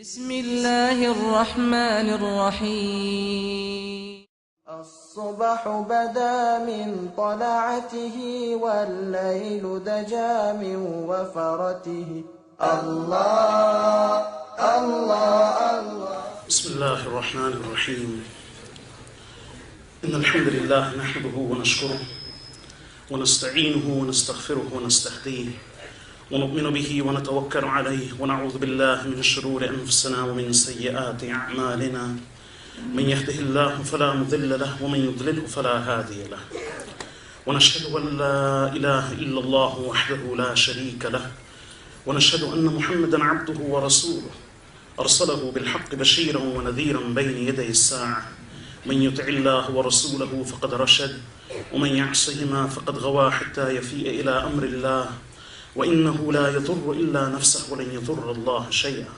بسم الله الرحمن الرحيم. الصبح بدا من طلعته والليل دجى من وفرته. الله الله الله. بسم الله الرحمن الرحيم. إن الحمد لله نحمده ونشكره ونستعينه ونستغفره ونستهديه ونؤمن به ونتوكل عليه ونعوذ بالله من شرور أنفسنا ومن سيئات أعمالنا. من يهده الله فلا مضل له ومن يضلله فلا هادي له. ونشهد أن لا إله إلا الله وحده لا شريك له ونشهد أن محمدا عبده ورسوله أرسله بالحق بشيرا ونذيرا بين يدي الساعة. من يطع الله ورسوله فقد رشد ومن يعصهما فقد غوى حتى يفيء إلى أمر الله. وإنه لا يضر إلا نفسه ولن يضر الله شيئا.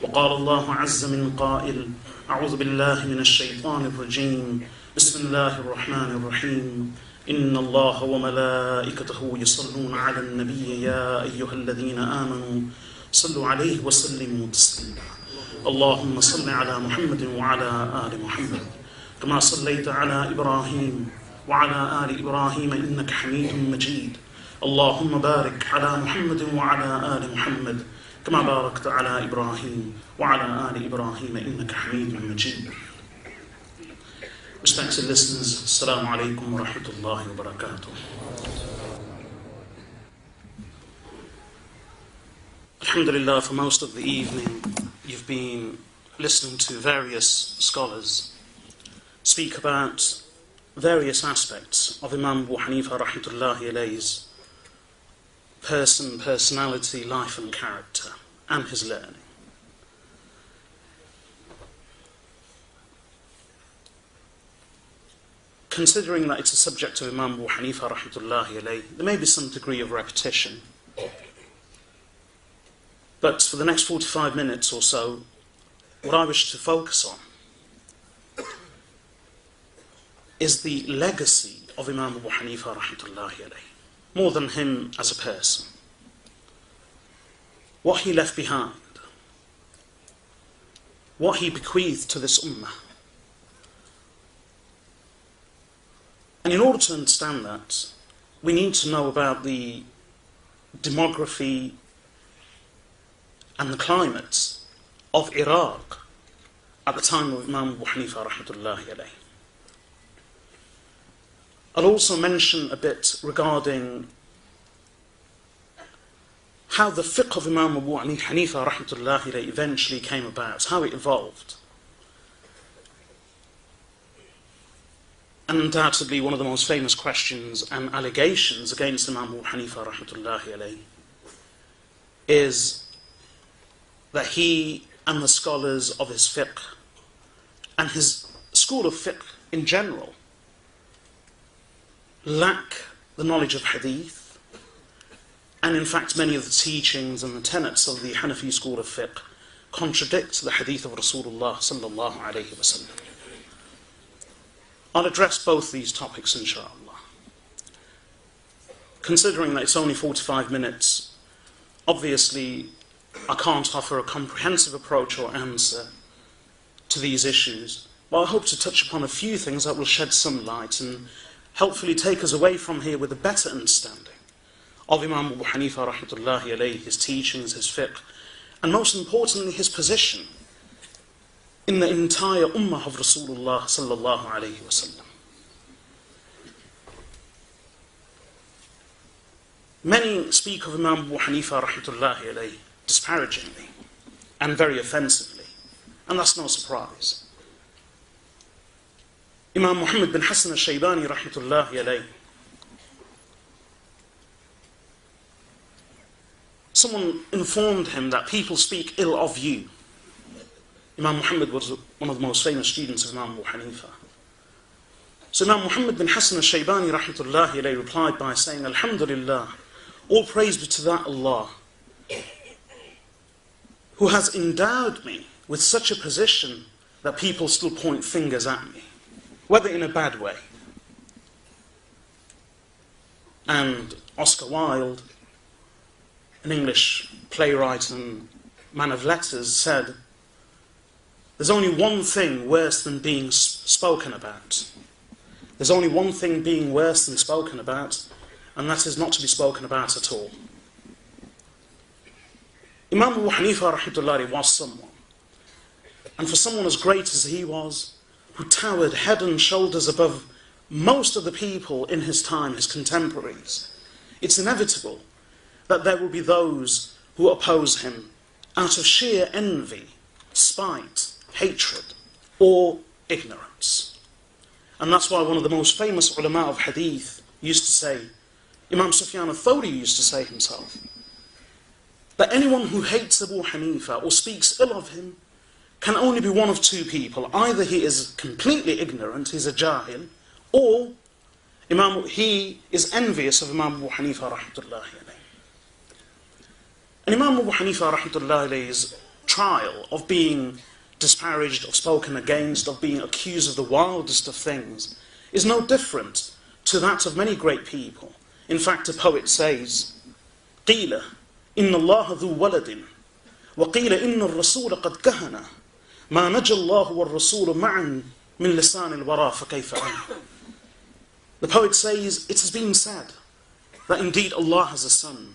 وقال الله عز من قائل: أعوذ بالله من الشيطان الرجيم. بسم الله الرحمن الرحيم. إن الله وملائكته يصلون على النبي يا أيها الذين آمنوا صلوا عليه وسلموا تسليما. اللهم صل على محمد وعلى آل محمد كما صليت على إبراهيم وعلى آل إبراهيم إنك حميد مجيد. اللهم بارك على محمد وعلى آل محمد كما باركت على إبراهيم وعلى آل إبراهيم إنك حميد مجيد. Respected listeners, Assalamu alaikum wa rahmatullahi wa barakatuh. Alhamdulillah, for most of the evening you've been listening to various scholars speak about various aspects of Imam Abu Hanifah rahmatullahi alayhi's personality, life and character, and his learning. Considering that it's a subject of Imam Abu Hanifah rahmatullahi alayhi, there may be some degree of repetition. But for the next 45 minutes or so, what I wish to focus on is the legacy of Imam Abu Hanifah rahmatullahi alayhi. More than him as a person. What he left behind. What he bequeathed to this ummah. And in order to understand that, we need to know about the demography and the climate of Iraq at the time of Imam Abu Hanifah rahmatullahi alayhi. I'll also mention a bit regarding how the fiqh of Imam Abu Hanifah rahmatullahi alayhi eventually came about, how it evolved. And undoubtedly one of the most famous questions and allegations against Imam Abu Hanifah rahmatullahi alayhi is that he and the scholars of his fiqh and his school of fiqh in general lack the knowledge of hadith, and in fact many of the teachings and the tenets of the Hanafi school of fiqh contradict the hadith of Rasulullah sallallahu alayhi wa sallam. I'll address both these topics inshallah. Considering that it's only 45 minutes, obviously I can't offer a comprehensive approach or answer to these issues, but I hope to touch upon a few things that will shed some light and helpfully take us away from here with a better understanding of Imam Abu Hanifah rahmatullahi alayhi, his teachings, his fiqh, and most importantly his position in the entire ummah of Rasulullah sallallahu alayhi wa sallam. Many speak of Imam Abu Hanifah rahmatullahi alayhi disparagingly and very offensively, and that's no surprise. Imam Muhammad bin Hassan al-Shaybani rahmatullahi alayhi, someone informed him that people speak ill of you. Imam Muhammad was one of the most famous students of Imam Abu Hanifah. So Imam Muhammad bin Hassan al-Shaybani rahmatullahi alayhi replied by saying, Alhamdulillah, all praise be to that Allah who has endowed me with such a position that people still point fingers at me, whether in a bad way. And Oscar Wilde, an English playwright and man of letters, said, there's only one thing worse than being spoken about. There's only one thing being worse than spoken about, and that is not to be spoken about at all. Imam Abu Hanifah rahmatullahi was someone, and for someone as great as he was, who towered head and shoulders above most of the people in his time, his contemporaries, it's inevitable that there will be those who oppose him out of sheer envy, spite, hatred, or ignorance. And that's why one of the most famous ulama of hadith used to say, Imam Sufyan al-Thawri used to say himself, that anyone who hates Abu Hanifa or speaks ill of him can only be one of two people. Either he is completely ignorant, he's a jahil, or he is envious of Imam Abu Hanifa rahmatullahi alayhi. And Imam Abu Hanifa rahmatullahi alayhi's trial of being disparaged, of spoken against, of being accused of the wildest of things, is no different to that of many great people. In fact, a poet says, قِيلَ إِنَّ اللَّهَ ذُو وَلَدٍ وَقِيلَ إِنَّ الرَّسُولَ قَدْ كَهَنَ مَا نَجَى اللَّهُ وَالرَّسُولُ مَعًا مِنْ لِسَانِ الْوَرَى فَكَيْفَ عَنْهُ. The poet says, it has been said that indeed Allah has a son,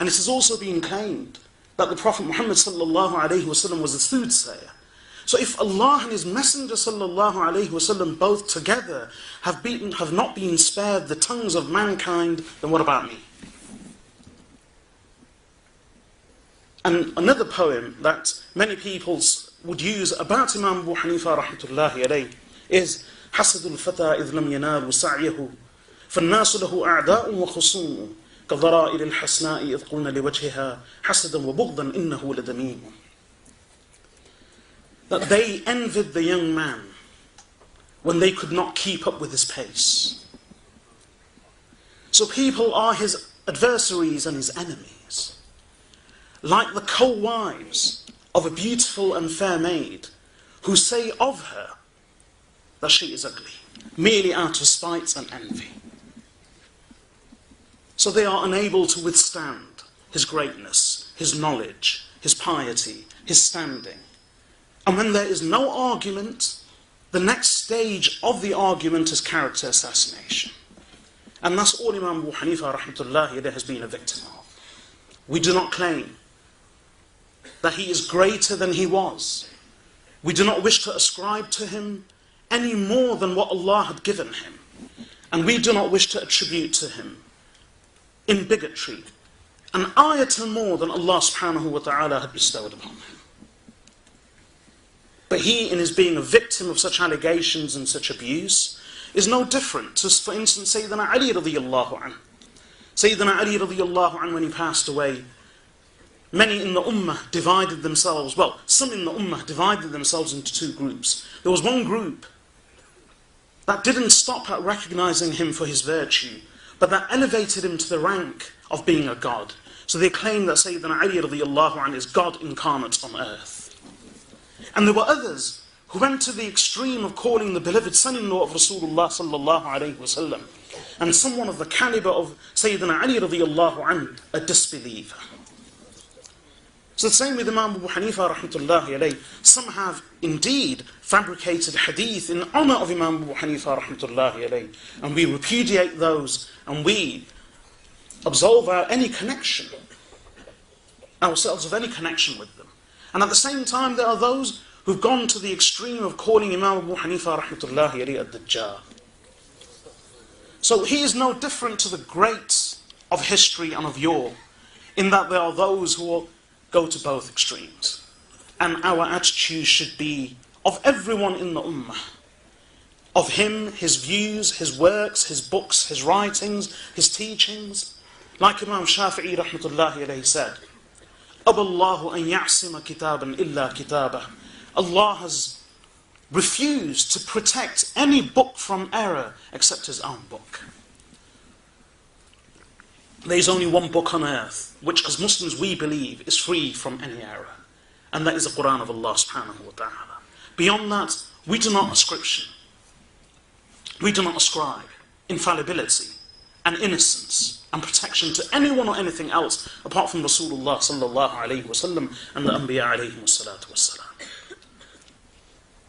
and it has also been claimed that the Prophet Muhammad sallallahu alayhi wasallam was a soothsayer. So if Allah and His Messenger sallallahu alayhi wasallam both together have not been spared the tongues of mankind, then what about me? And another poem that many people would use about Imam Abu Hanifa rahmatullahi alayhi is حسد الفتى إذ لم ينال سعيه فالناس له أعداء وخصوم كضرائر الحسناء إذ قلنا لوجهها حسدا وبغضا إنه لدميم. That they envied the young man when they could not keep up with his pace. So people are his adversaries and his enemies, like the co-wives of a beautiful and fair maid who say of her that she is ugly, merely out of spite and envy. So they are unable to withstand his greatness, his knowledge, his piety, his standing. And when there is no argument, the next stage of the argument is character assassination. And that's all Imam Abu Hanifa rahmatullahi alayhi has been a victim of. We do not claim that he is greater than he was. We do not wish to ascribe to him any more than what Allah had given him. And we do not wish to attribute to him in bigotry an iota more than Allah subhanahu wa ta'ala had bestowed upon him. But he, in his being a victim of such allegations and such abuse, is no different to, for instance, Sayyidina Ali radiyallahu anhu. Sayyidina Ali radiyallahu anhu, when he passed away, many in the ummah divided themselves, some in the ummah divided themselves into two groups. There was one group that didn't stop at recognizing him for his virtue, but that elevated him to the rank of being a god. So they claimed that Sayyidina Ali radiyallahu anhu is God incarnate on earth. And there were others who went to the extreme of calling the beloved son-in-law of Rasulullah sallallahu alayhi wasallam and someone of the caliber of Sayyidina Ali radiyallahu anhu a disbeliever. So the same with Imam Abu Hanifa rahmatullahi alayhi. Some have indeed fabricated hadith in honor of Imam Abu Hanifa rahmatullahi alayhi, and we repudiate those and we absolve ourselves of any connection with them. And at the same time, there are those who've gone to the extreme of calling Imam Abu Hanifa rahmatullahi alayhi ad-Dajjal. So he is no different to the greats of history and of yore, in that there are those who will go to both extremes. And our attitude should be of everyone in the ummah, of him, his views, his works, his books, his writings, his teachings. Like Imam Shafi'i rahmatullahi alayhi said, أَبَى اللَّهُ أَن يَعْصِمَ كِتَابًا إِلَّا كِتَابَهُ. Allah has refused to protect any book from error except His own book. There is only one book on earth which as Muslims we believe is free from any error, and that is the Quran of Allah subhanahu wa ta'ala. Beyond that, we do not ascribe infallibility and innocence and protection to anyone or anything else apart from Rasulullah sallallahu alayhi wasallam and the Anbiya alayhi wassalatu wassalam.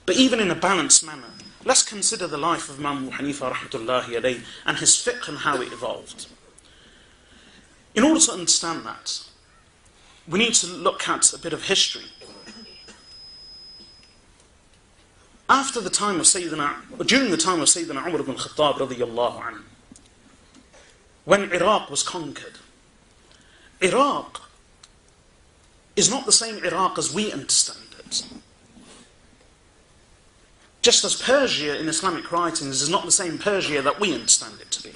But even in a balanced manner, let's consider the life of Imam Abu Hanifah rahmatullahi alayhi and his fiqh and how it evolved. In order to understand that, we need to look at a bit of history. After the time of Sayyidina, or during the time of Sayyidina Umar ibn Khattab radiyallahu anhu, when Iraq was conquered, Iraq is not the same Iraq as we understand it. Just as Persia in Islamic writings is not the same Persia that we understand it to be.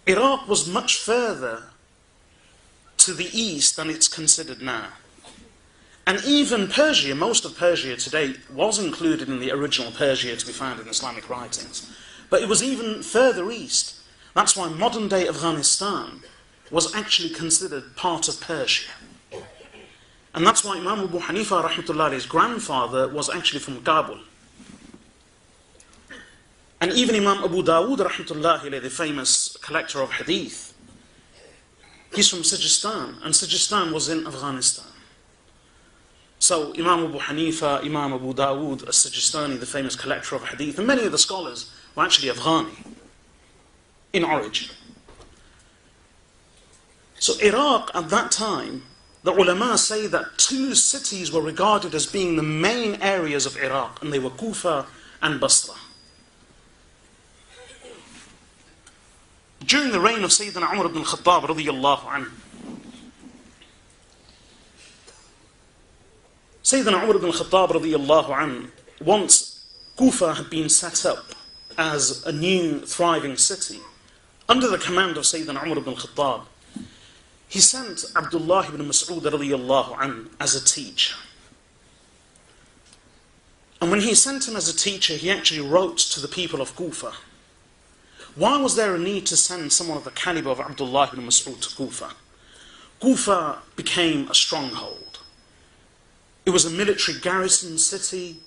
Iraq was much further to the east than it's considered now. And even Persia, most of Persia today, was included in the original Persia to be found in Islamic writings. But it was even further east. That's why modern-day Afghanistan was actually considered part of Persia. And that's why Imam Abu Hanifah rahmatullahi's grandfather was actually from Kabul. And even Imam Abu Dawood rahmatullahi, the famous collector of hadith, he's from Sajistan, and Sajistan was in Afghanistan. So Imam Abu Hanifa, Imam Abu Dawood as-Sajistani, the famous collector of hadith, and many of the scholars were actually Afghani in origin. So Iraq at that time, the ulama say that two cities were regarded as being the main areas of Iraq, and they were Kufa and Basra. During the reign of Sayyidina Umar ibn Khattab radiyallahu anhu, Sayyidina Umar ibn Khattab radiyallahu anhu, once Kufa had been set up as a new thriving city, under the command of Sayyidina Umar ibn Khattab, he sent Abdullah ibn Mas'ud radiyallahu anhu as a teacher. And when he sent him as a teacher, he actually wrote to the people of Kufa. Why was there a need to send someone of the caliber of Abdullah ibn Mas'ud to Kufa? Kufa became a stronghold. It was a military garrison city.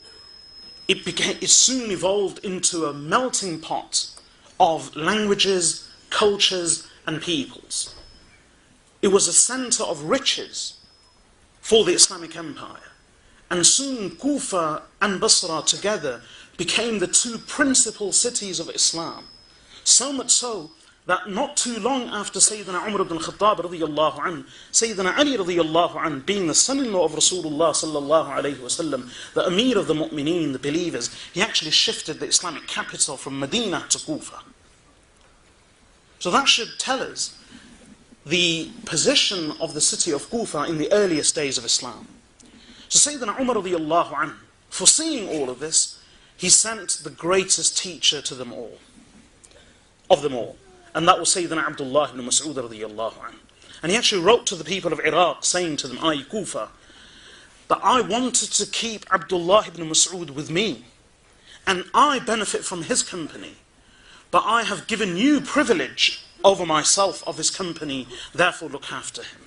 It soon evolved into a melting pot of languages, cultures, and peoples. It was a center of riches for the Islamic Empire. And soon Kufa and Basra together became the two principal cities of Islam. So much so that not too long after Sayyidina Umar ibn Khattab radiyallahu anhu, Sayyidina Ali radiyallahu anhu, being the son-in-law of Rasulullah sallallahu alayhi wasallam, the Amir of the Mu'mineen, the believers, he actually shifted the Islamic capital from Medina to Kufa. So that should tell us the position of the city of Kufa in the earliest days of Islam. So Sayyidina Umar radiyallahu anhu, foreseeing all of this, he sent the greatest teacher to them all, of them all. And that was Sayyidina Abdullah ibn Mas'ud radiyallahu anhu. And he actually wrote to the people of Iraq saying to them, I, Kufa, that I wanted to keep Abdullah ibn Mas'ud with me, and I benefit from his company, but I have given you privilege over myself of his company, therefore look after him.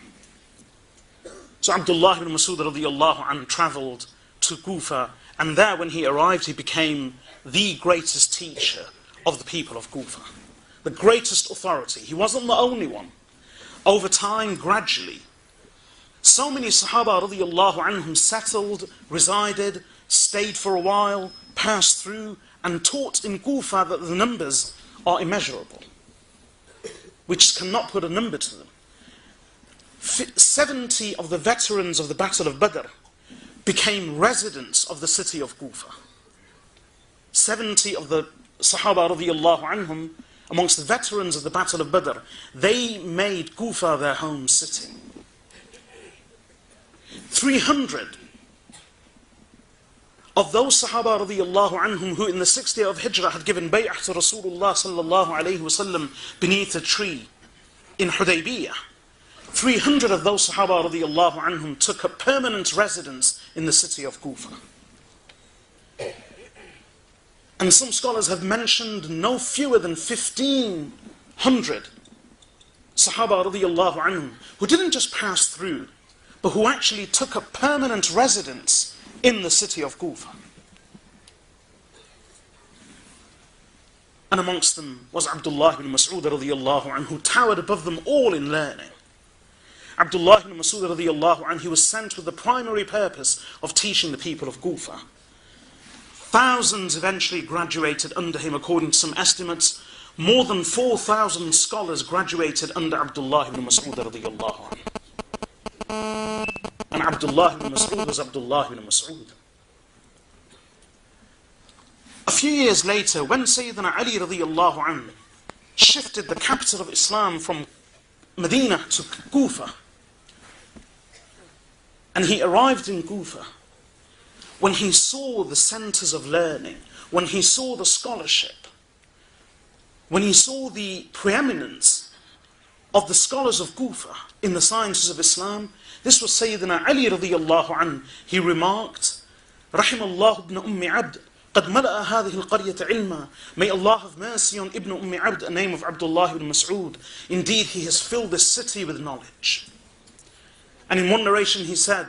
So Abdullah ibn Mas'ud radiyallahu anhu travelled to Kufa, and there when he arrived he became the greatest teacher of the people of Kufa, the greatest authority. He wasn't the only one. Over time, gradually, so many Sahaba radiyallahu anhum settled, resided, stayed for a while, passed through, and taught in Kufa that the numbers are immeasurable. We just cannot put a number to them. 70 of the veterans of the Battle of Badr became residents of the city of Kufa. 70 of the Sahaba radiyallahu anhum, amongst the veterans of the Battle of Badr, they made Kufa their home city. 300 of those Sahaba radiyallahu anhum who in the 6th year of Hijrah had given bay'ah to Rasulullah sallallahu alayhi wasallam beneath a tree in Hudaybiyah, 300 of those Sahaba radiyallahu anhum took a permanent residence in the city of Kufa. And some scholars have mentioned no fewer than 1,500 Sahaba radiyallahu anhum who didn't just pass through, but who actually took a permanent residence in the city of Kufa. And amongst them was Abdullah ibn Mas'ud radiyallahu anhu, who towered above them all in learning. Abdullah ibn Mas'ud radiyallahu anhu, he was sent with the primary purpose of teaching the people of Kufa. Thousands eventually graduated under him, according to some estimates. More than 4,000 scholars graduated under Abdullah ibn Mas'ud radiyallahu anhu. And Abdullah ibn Mas'ud was Abdullah ibn Mas'ud. A few years later, when Sayyidina Ali radiyallahu anhu shifted the capital of Islam from Medina to Kufa, and he arrived in Kufa, when he saw the centers of learning, when he saw the scholarship, when he saw the preeminence of the scholars of Kufa in the sciences of Islam, this was Sayyidina Ali radiyallahu anhu. He remarked, Rahimallahu ibn Ummi Abd, قد ملأ هذه القرية علما. May Allah have mercy on Ibn Ummi Abd, a name of Abdullah ibn Mas'ud. Indeed, he has filled this city with knowledge. And in one narration he said,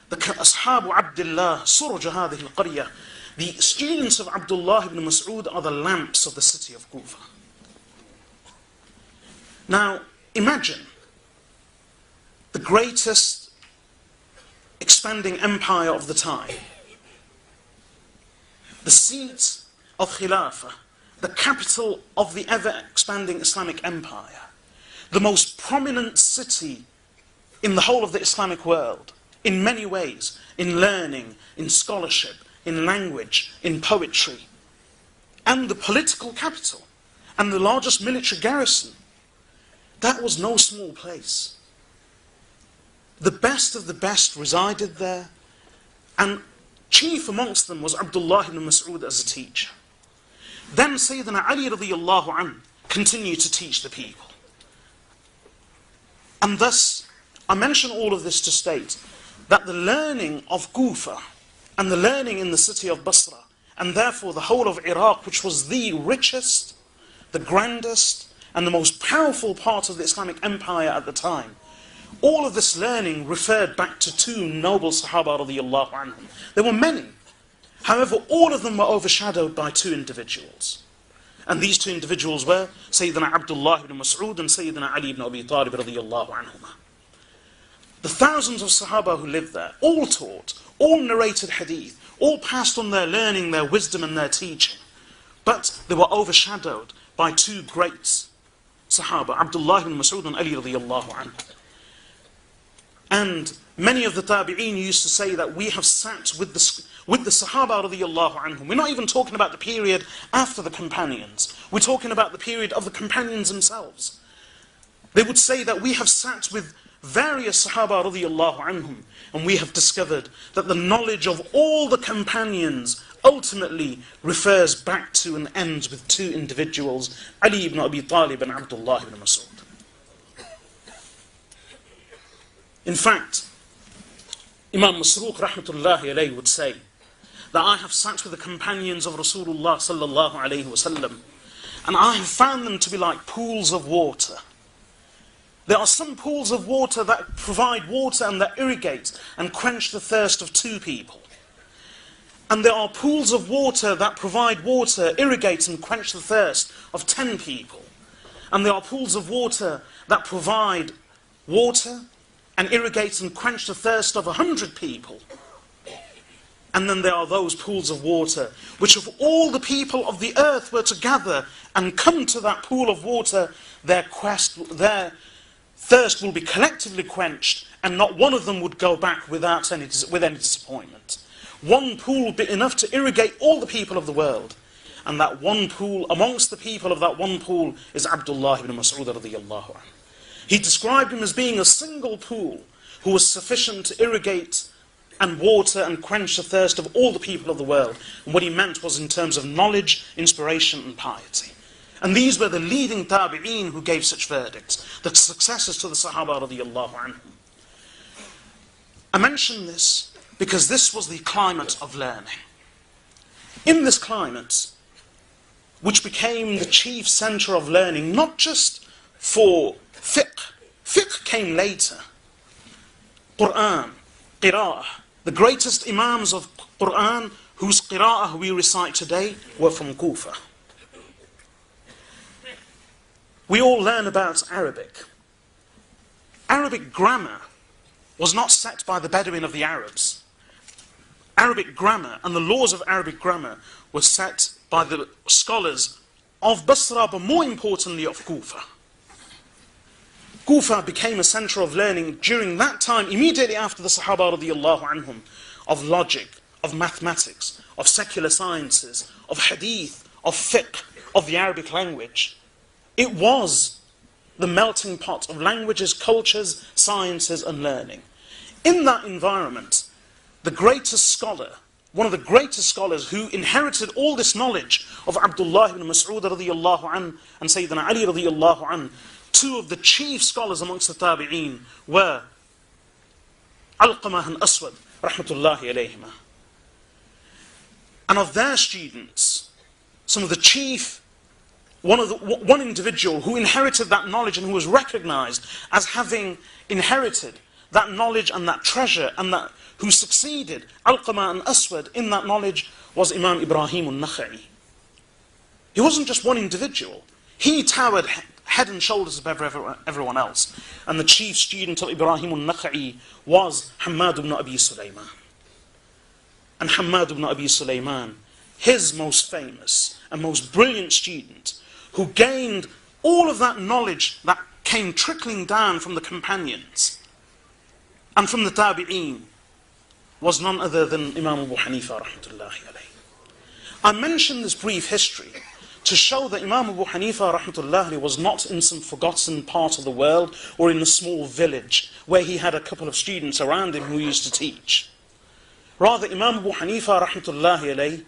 the Ashabu Abdullah, Suruj هذه القرية. The students of Abdullah ibn Mas'ud are the lamps of the city of Kufa. Now, imagine the greatest expanding empire of the time, the seat of Khilafah, the capital of the ever-expanding Islamic empire, the most prominent city in the whole of the Islamic world, in many ways, in learning, in scholarship, in language, in poetry, and the political capital, and the largest military garrison. That was no small place. The best of the best resided there, and chief amongst them was Abdullah ibn Mas'ud as a teacher. Then Sayyidina Ali radiyallahu anhu continued to teach the people. And thus, I mention all of this to state that the learning of Kufa and the learning in the city of Basra, and therefore the whole of Iraq, which was the richest, the grandest, and the most powerful part of the Islamic empire at the time, all of this learning referred back to two noble Sahaba radiyallahu anhum. There were many. However, all of them were overshadowed by two individuals. And these two individuals were Sayyidina Abdullah ibn Mas'ud and Sayyidina Ali ibn Abi Talib radiyallahu anhuma. The thousands of Sahaba who lived there, all taught, all narrated hadith, all passed on their learning, their wisdom and their teaching. But they were overshadowed by two great Sahaba, Abdullah ibn Mas'ud and Ali radiyallahu anhu. And many of the Tabi'een used to say that we have sat with the Sahaba radiyallahu anhum. We're not even talking about the period after the companions. We're talking about the period of the companions themselves. They would say that we have sat with various Sahaba radiyallahu anhum, and we have discovered that the knowledge of all the companions ultimately refers back to and ends with two individuals, Ali ibn Abi Talib and Abdullah ibn Mas'ud. In fact, Imam Masruq rahmatullahi alayhi would say that I have sat with the companions of Rasulullah sallallahu alayhi wasallam, and I have found them to be like pools of water. There are some pools of water that provide water and that irrigate and quench the thirst of two people. And there are pools of water that provide water, irrigate and quench the thirst of 10 people. And there are pools of water that provide water and irrigate and quench the thirst of 100 people. And then there are those pools of water which, if all the people of the earth were to gather and come to that pool of water, their thirst will be collectively quenched, and not one of them would go back with any disappointment. One pool would be enough to irrigate all the people of the world. And that one pool, amongst the people of that one pool, is Abdullah ibn Mas'ud radiyallahu anhu. He described him as being a single pool who was sufficient to irrigate and water and quench the thirst of all the people of the world. And what he meant was in terms of knowledge, inspiration and piety. And these were the leading tabi'een who gave such verdicts, the successors to the Sahaba radiyallahu anhum. I mention this because this was the climate of learning. In this climate, which became the chief center of learning, not just for fiqh. Fiqh came later. Qur'an, qira'ah. The greatest imams of Qur'an, whose qira'ah we recite today, were from Kufa. we all learn about Arabic. Arabic grammar was not set by the Bedouin of the Arabs. Arabic grammar and the laws of Arabic grammar were set by the scholars of Basra, but more importantly of Kufa. Kufa became a center of learning during that time, immediately after the Sahaba radiyallahu anhum, of logic, of mathematics, of secular sciences, of hadith, of fiqh, of the Arabic language. It was the melting pot of languages, cultures, sciences and learning. In that environment, the greatest scholar, one of the greatest scholars who inherited all this knowledge of Abdullah ibn Mas'ud radiyallahu an and Sayyidina Ali radiyallahu an, two of the chief scholars amongst the tabi'een were Alqamah and Aswad rahmatullahi alayhima. And of their students, some of the chief, one individual who inherited that knowledge and who was recognized as having inherited that knowledge and that treasure and that who succeeded Alqamah and Aswad in that knowledge was Imam Ibrahim al-Nakha'i. He wasn't just one individual. He towered head and shoulders above everyone else. And the chief student of Ibrahim al-Nakha'i was Hammad ibn Abi Sulaiman. And Hammad ibn Abi Sulaiman, his most famous and most brilliant student, who gained all of that knowledge that came trickling down from the companions and from the tabi'een, was none other than Imam Abu Hanifah rahmatullahi alayhi. I mention this brief history to show that Imam Abu Hanifah rahmatullahi alayhi was not in some forgotten part of the world or in a small village where he had a couple of students around him who used to teach. Rather, Imam Abu Hanifah rahmatullahi alayhi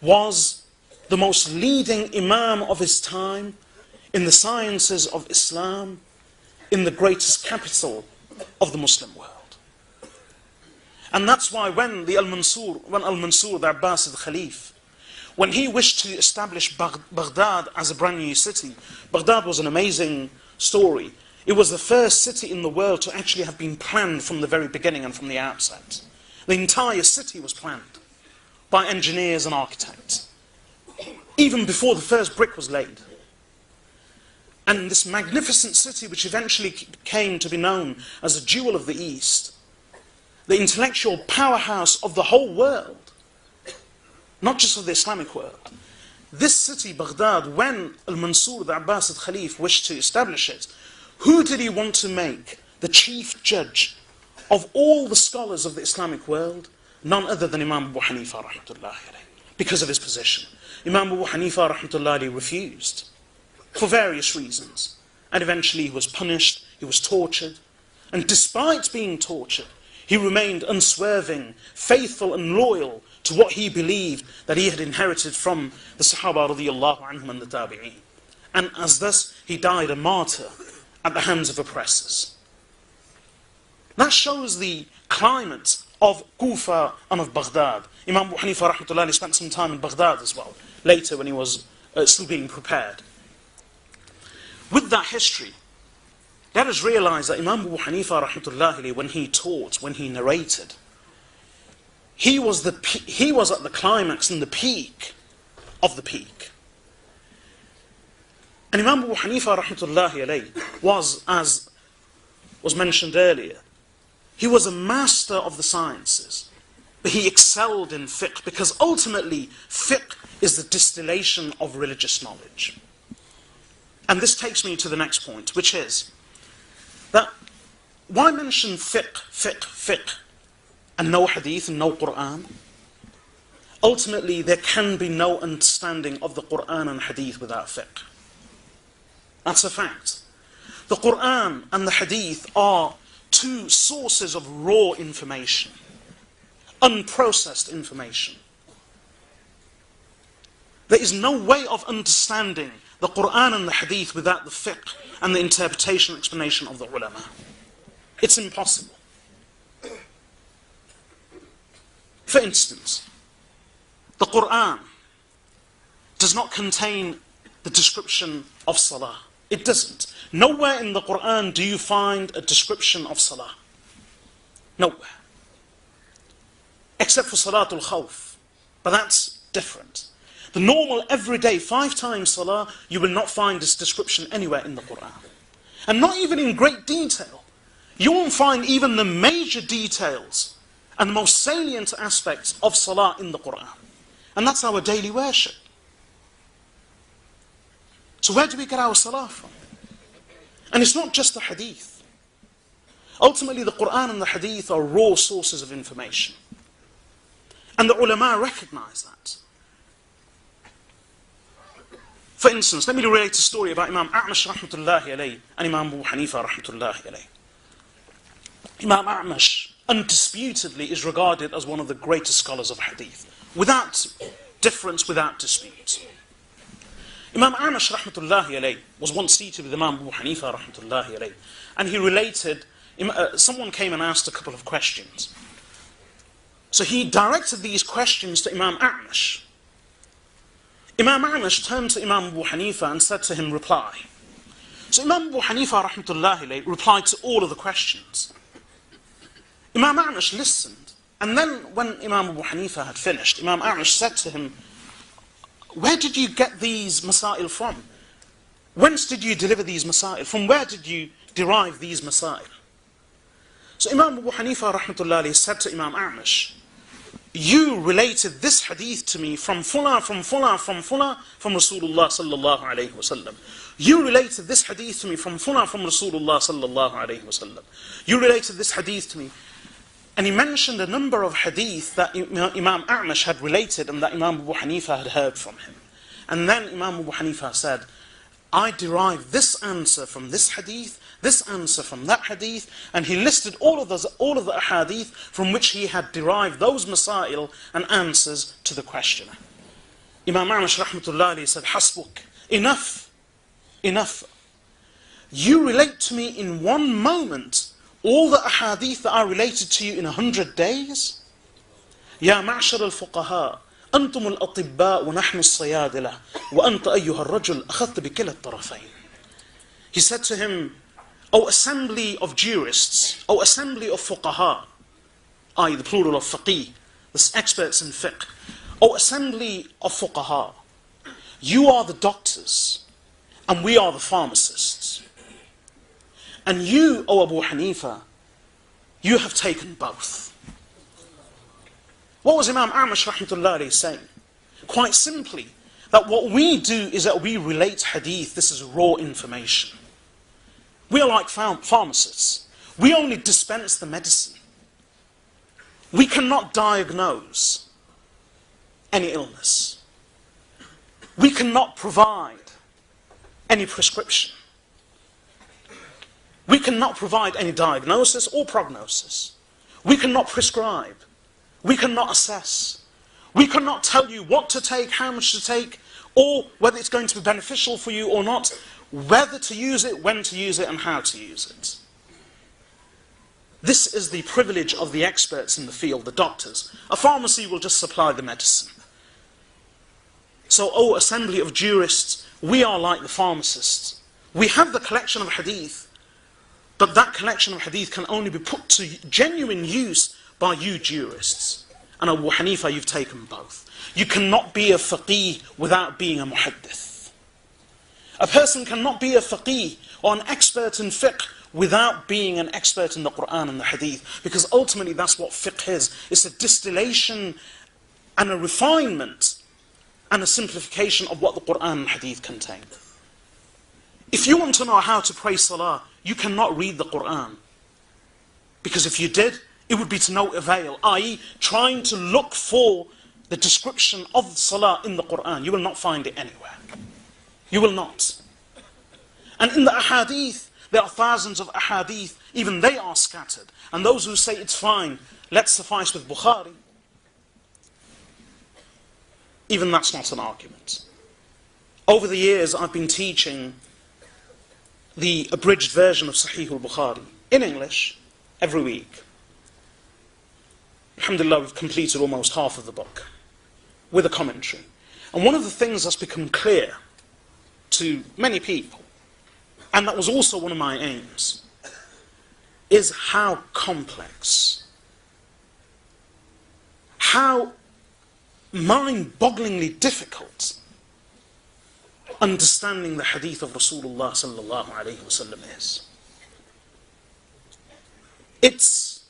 was the most leading Imam of his time in the sciences of Islam, in the greatest capital of the Muslim world. And that's why when Al-Mansur, the Abbasid Khalif, when he wished to establish Baghdad as a brand new city, Baghdad was an amazing story. It was the first city in the world to actually have been planned from the very beginning and from the outset. The entire city was planned by engineers and architects, even before the first brick was laid. And this magnificent city, which eventually came to be known as a jewel of the East, the intellectual powerhouse of the whole world, not just of the Islamic world. This city, Baghdad, when Al-Mansur, the Abbasid Khalif, wished to establish it, who did he want to make the chief judge of all the scholars of the Islamic world? None other than Imam Abu Hanifah rahmatullahi alayhi, because of his position. Imam Abu Hanifah rahmatullahi alayhi refused for various reasons, and eventually he was punished, he was tortured, and despite being tortured, he remained unswerving, faithful and loyal to what he believed that he had inherited from the Sahaba radiyallahu anhum and the Tabi'een. And as thus, he died a martyr at the hands of oppressors. That shows the climate of Kufa and of Baghdad. Imam Abu Hanifah rahmatullahi spent some time in Baghdad as well, later when he was still being prepared. With that history, let us realize that Imam Abu Hanifah rahmatullahi, when he taught, when he narrated, he was at the climax and the peak of the peak. And Imam Abu Hanifah rahmatullahi was, as was mentioned earlier, he was a master of the sciences, but he excelled in fiqh, because ultimately fiqh is the distillation of religious knowledge. And this takes me to the next point, which is that why mention fiqh, and no hadith and no Qur'an? Ultimately, there can be no understanding of the Qur'an and hadith without fiqh. That's a fact. The Qur'an and the hadith are two sources of raw information, unprocessed information. There is no way of understanding the Qur'an and the hadith without the fiqh and the interpretation and explanation of the ulama. It's impossible. For instance, the Qur'an does not contain the description of salah. It doesn't. Nowhere in the Qur'an do you find a description of salah. Nowhere. Except for Salatul Khawf. But that's different. the normal everyday 5 times salah, you will not find this description anywhere in the Qur'an. And not even in great detail. You won't find even the major details and the most salient aspects of salah in the Qur'an. And that's our daily worship. So where do we get our salah from? And it's not just the hadith. Ultimately, the Qur'an and the hadith are raw sources of information. And the ulama recognize that. For instance, let me relate a story about Imam A'mash rahmatullahi alayhi and Imam Abu Hanifah rahmatullahi alayhi. Imam A'mash undisputedly is regarded as one of the greatest scholars of hadith, without difference, without dispute. Imam A'mash rahmatullahi alayhi was once seated with Imam Abu Hanifah rahmatullahi alayhi, and he related, someone came and asked a couple of questions. So he directed these questions to Imam A'mash. Imam A'mash turned to Imam Abu Hanifah and said to him, reply. So Imam Abu Hanifah rahmatullahi alayhi replied to all of the questions. Imam A'mash listened, and then when Imam Abu Hanifah had finished, Imam A'mash said to him, where did you get these masail from? Whence did you deliver these masail? From where did you derive these masail? So Imam Abu Hanifah rahmatullahi alayhi said to Imam A'mash, you related this hadith to me from Fulah, from Rasulullah sallallahu alayhi wasallam. You related this hadith to me from Fulah, from Rasulullah sallallahu alayhi wasallam. You related this hadith to me. And he mentioned a number of hadith that Imam A'mash had related and that Imam Abu Hanifah had heard from him. And then Imam Abu Hanifah said, I derived this answer from this hadith, this answer from that hadith, and he listed all of the hadith from which he had derived those masail and answers to the questioner. Imam A'mash rahmatullahi alayhi said, Hasbuk, enough. You relate to me in one moment all the ahadith that are related to you in 100 days? Ya ma'shar al-fuqaha, أنتم الأطباء ونحن الصيادلة وأنت أيها الرجل أخذت بكلا الطرفين. He said to him, O assembly of jurists, O assembly of fuqaha, i.e. the plural of faqih, the experts in fiqh, O assembly of fuqaha, you are the doctors and we are the pharmacists. And you, O Abu Hanifa, you have taken both. What was Imam A'mash rahmatullahi alayhi saying? Quite simply, that what we do is that we relate hadith. This is raw information. We are like pharmacists. We only dispense the medicine. We cannot diagnose any illness. We cannot provide any prescription. We cannot provide any diagnosis or prognosis. We cannot prescribe. We cannot assess. We cannot tell you what to take, how much to take, or whether it's going to be beneficial for you or not, whether to use it, when to use it, and how to use it. This is the privilege of the experts in the field, the doctors. A pharmacy will just supply the medicine. So, O assembly of jurists, we are like the pharmacists. We have the collection of hadith, but that collection of hadith can only be put to genuine use by you jurists. And Abu Hanifa, you've taken both. You cannot be a faqih without being a muhaddith. A person cannot be a faqih or an expert in fiqh without being an expert in the Qur'an and the hadith. Because ultimately that's what fiqh is. It's a distillation and a refinement and a simplification of what the Qur'an and hadith contain. If you want to know how to pray salah, you cannot read the Qur'an. Because if you did, it would be to no avail, i.e. trying to look for the description of salah in the Qur'an. You will not find it anywhere. You will not. And in the ahadith, there are thousands of ahadith, even they are scattered. And those who say it's fine, let's suffice with Bukhari, even that's not an argument. Over the years, I've been teaching the abridged version of Sahih al-Bukhari in English every week. Alhamdulillah, we've completed almost half of the book with a commentary. And one of the things that's become clear to many people, and that was also one of my aims, is how complex, how mind-bogglingly difficult understanding the hadith of Rasulullah sallallahu alayhi wasallam is. It's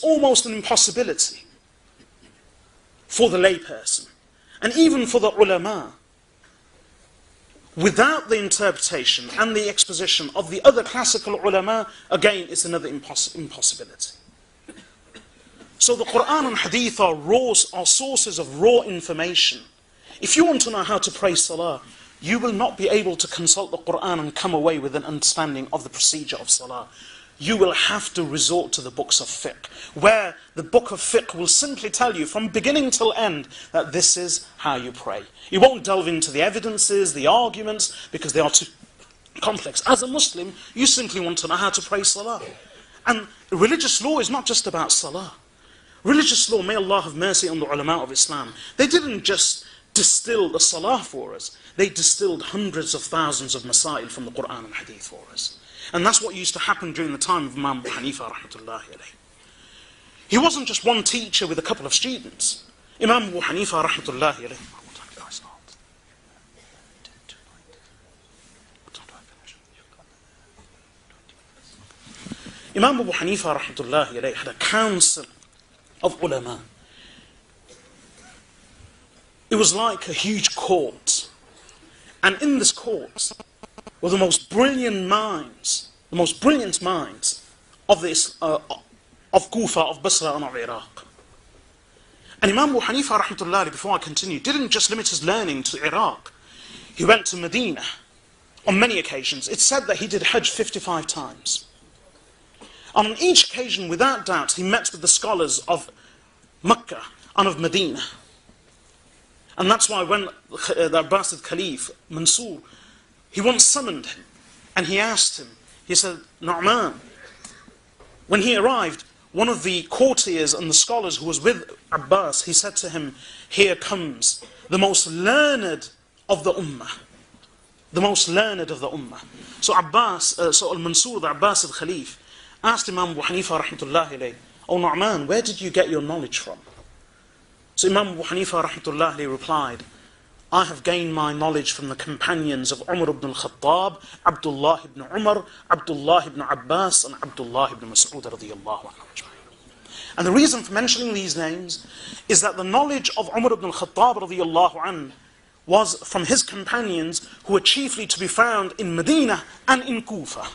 almost an impossibility for the layperson, and even for the ulama, without the interpretation and the exposition of the other classical ulama. Again, it's another impossibility. So the Quran and Hadith are sources of raw information. If you want to know how to pray Salah, you will not be able to consult the Quran and come away with an understanding of the procedure of Salah. You will have to resort to the books of fiqh, where the book of fiqh will simply tell you from beginning till end that this is how you pray. You won't delve into the evidences, the arguments, because they are too complex. As a Muslim, you simply want to know how to pray Salah. And religious law is not just about Salah. Religious law, may Allah have mercy on the ulama of Islam, they didn't just distill the Salah for us, they distilled hundreds of thousands of masail from the Quran and Hadith for us. And that's what used to happen during the time of Imam Abu Hanifah rahmatullahi alayhi. He wasn't just one teacher with a couple of students. Imam Abu Hanifah rahmatullahi alayhi. Imam Abu Hanifah rahmatullahi alayhi had a council of ulama. It was like a huge court. And in this court were the most brilliant minds of this, of Kufa, of Basra and of Iraq. And Imam Abu Hanifah rahmatullahi, before I continue, didn't just limit his learning to Iraq. He went to Medina on many occasions. It's said that he did Hajj 55 times. And on each occasion, without doubt, he met with the scholars of Mecca and of Medina. And that's why when the Abbasid Caliph, Mansur, he once summoned him, and he asked him, he said, Nu'man, when he arrived, one of the courtiers and the scholars who was with Abbas, he said to him, here comes the most learned of the ummah. The most learned of the ummah. So Al-Mansur, the Abbasid Caliph, asked Imam Abu Hanifah rahmatullahi alayhi, oh Nu'man, where did you get your knowledge from? So Imam Abu Hanifah rahmatullahi alayhi replied, I have gained my knowledge from the companions of Umar ibn al-Khattab, Abdullah ibn Umar, Abdullah ibn Abbas, and Abdullah ibn Mas'ud radiyallahu anhu. And the reason for mentioning these names is that the knowledge of Umar ibn al-Khattab radiyallahu anhu was from his companions, who were chiefly to be found in Medina and in Kufa.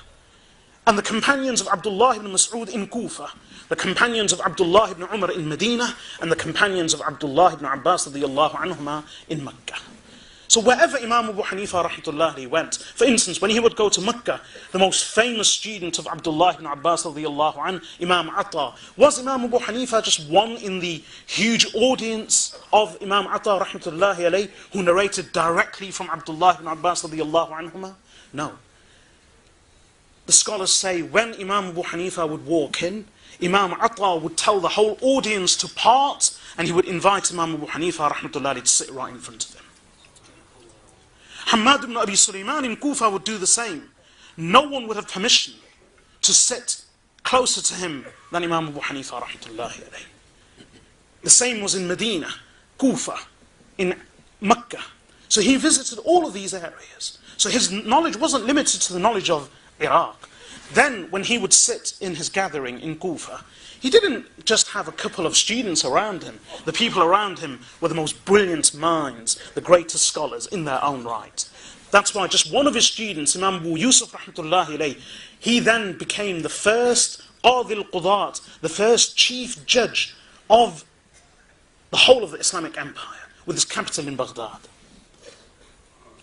And the companions of Abdullah ibn Mas'ud in Kufa, the companions of Abdullah ibn Umar in Medina, and the companions of Abdullah ibn Abbas radiyallahu anhuma in Mecca. So wherever Imam Abu Hanifah rahmatullahi went, for instance, when he would go to Mecca, the most famous student of Abdullah ibn Abbas radiyallahu anhu, Imam Atta, was Imam Abu Hanifah just one in the huge audience of Imam Atta rahmatullahi alayhi, who narrated directly from Abdullah ibn Abbas radiyallahu anhuma? No. The scholars say when Imam Abu Hanifah would walk in, Imam Atta would tell the whole audience to part, and he would invite Imam Abu Hanifah rahmatullahi to sit right in front of him. Hamad ibn Abi Sulaiman in Kufa would do the same. No one would have permission to sit closer to him than Imam Abu Hanifah rahmatullahi alayhi. The same was in Medina, Kufa, in Mecca. So he visited all of these areas. So his knowledge wasn't limited to the knowledge of Iraq. Then when he would sit in his gathering in Kufa, he didn't just have a couple of students around him. The people around him were the most brilliant minds, the greatest scholars in their own right. That's why just one of his students, Imam Abu Yusuf rahmatullahi alayhi, he then became the first Qadi al-Qudat, the first chief judge of the whole of the Islamic Empire, with his capital in Baghdad.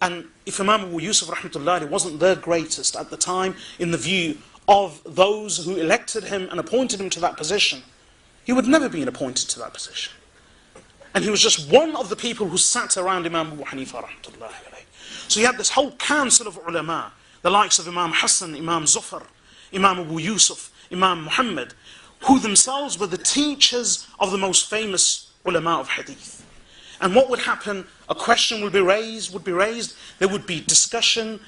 And if Imam Abu Yusuf rahmatullahi wasn't the greatest at the time in the view of those who elected him and appointed him to that position, he would never been appointed to that position. And he was just one of the people who sat around Imam Abu Hanifah rahmatullahi alayhi. So he had this whole council of ulama, the likes of Imam Hassan, Imam Zufar, Imam Abu Yusuf, Imam Muhammad, who themselves were the teachers of the most famous ulama of hadith. And what would happen? A question would be raised, there would be discussion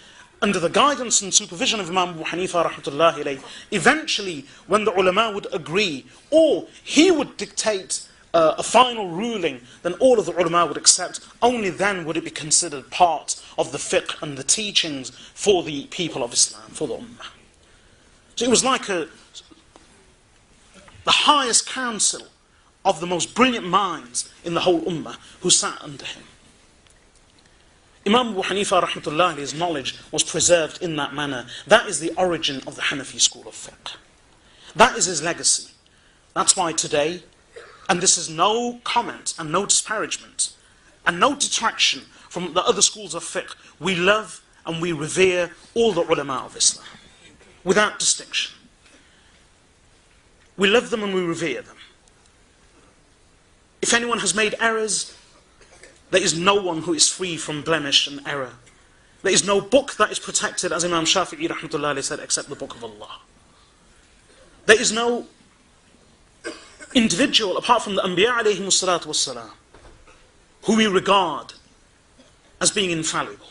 under the guidance and supervision of Imam Abu Hanifah rahmatullahi alayhi. Eventually, when the ulama would agree, or he would dictate a final ruling, then all of the ulama would accept. Only then would it be considered part of the fiqh and the teachings for the people of Islam, for the ummah. So it was like the highest council of the most brilliant minds in the whole ummah who sat under him. Imam Abu Hanifah rahmatullah, his knowledge was preserved in that manner. That is the origin of the Hanafi school of fiqh. That is his legacy. That's why today, and this is no comment and no disparagement and no detraction from the other schools of fiqh, we love and we revere all the ulama of Islam, without distinction. We love them and we revere them. If anyone has made errors, there is no one who is free from blemish and error. There is no book that is protected, as Imam Shafi'i rahmatullah said, except the book of Allah. There is no individual, apart from the Anbiya alayhimu salatu wassalam, who we regard as being infallible.